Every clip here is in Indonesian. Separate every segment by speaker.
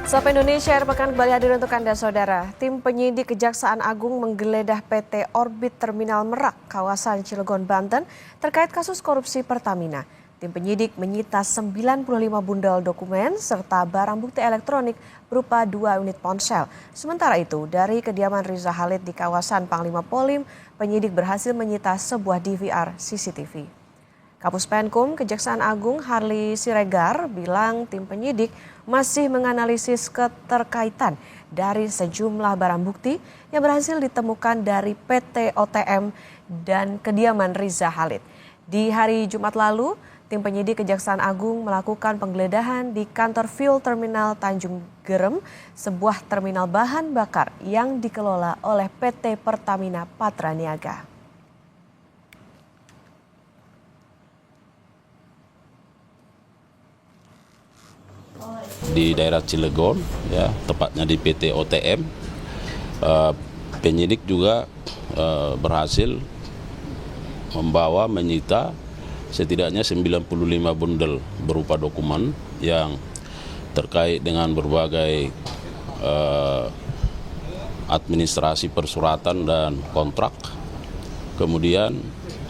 Speaker 1: Sapa Indonesia, akhir pekan kembali hadir untuk Anda, Saudara. Tim penyidik Kejaksaan Agung menggeledah PT Orbit Terminal Merak, kawasan Cilegon, Banten, terkait kasus korupsi Pertamina. Tim penyidik menyita 95 bundel dokumen serta barang bukti elektronik berupa 2 unit ponsel. Sementara itu, dari kediaman Riza Khalid di kawasan Panglima Polim, penyidik berhasil menyita sebuah DVR CCTV. Kapus Penkum Kejaksaan Agung Harli Siregar bilang tim penyidik masih menganalisis keterkaitan dari sejumlah barang bukti yang berhasil ditemukan dari PT OTM dan kediaman Riza Khalid. Di hari Jumat lalu, tim penyidik Kejaksaan Agung melakukan penggeledahan di kantor fuel terminal Tanjung Gerem, sebuah terminal bahan bakar yang dikelola oleh PT Pertamina Patraniaga.
Speaker 2: Di daerah Cilegon, ya, tepatnya di PT OTM, penyidik juga berhasil menyita setidaknya 95 bundel berupa dokumen yang terkait dengan berbagai administrasi persuratan dan kontrak. Kemudian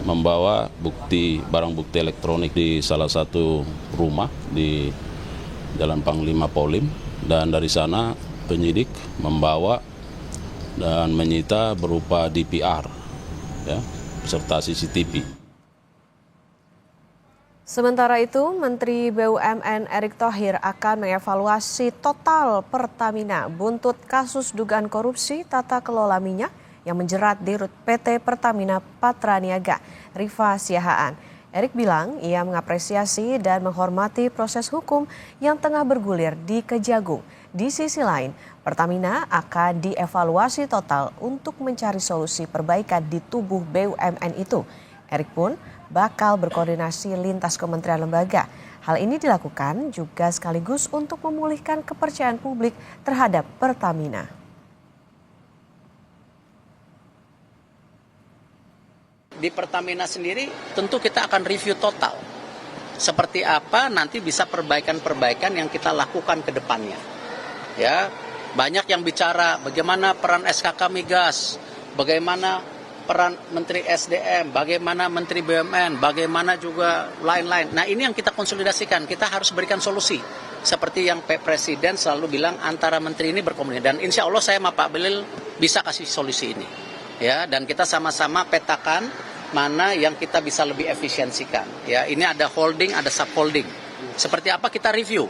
Speaker 2: membawa barang bukti elektronik di salah satu rumah di Jalan Panglima Polim, dan dari sana penyidik membawa dan menyita berupa DVR, ya, serta CCTV.
Speaker 1: Sementara itu, Menteri BUMN Erick Thohir akan mengevaluasi total Pertamina buntut kasus dugaan korupsi tata kelola minyak yang menjerat Dirut PT Pertamina Patraniaga, Rifa Siahaan. Erick bilang ia mengapresiasi dan menghormati proses hukum yang tengah bergulir di Kejagung. Di sisi lain, Pertamina akan dievaluasi total untuk mencari solusi perbaikan di tubuh BUMN itu. Erick pun bakal berkoordinasi lintas kementerian lembaga. Hal ini dilakukan juga sekaligus untuk memulihkan kepercayaan publik terhadap Pertamina.
Speaker 3: Di Pertamina sendiri tentu kita akan review total. Seperti apa nanti bisa perbaikan-perbaikan yang kita lakukan ke depannya. Ya, banyak yang bicara bagaimana peran SKK Migas, bagaimana peran Menteri SDM, bagaimana Menteri BUMN, bagaimana juga lain-lain. Nah, ini yang kita konsolidasikan, kita harus berikan solusi. Seperti yang Pak Presiden selalu bilang, antara menteri ini berkomunikasi, dan insya Allah saya sama Pak Belil bisa kasih solusi ini. Ya, dan kita sama-sama petakan mana yang kita bisa lebih efisiensikan. Ya, ini ada holding, ada subholding. Seperti apa kita review.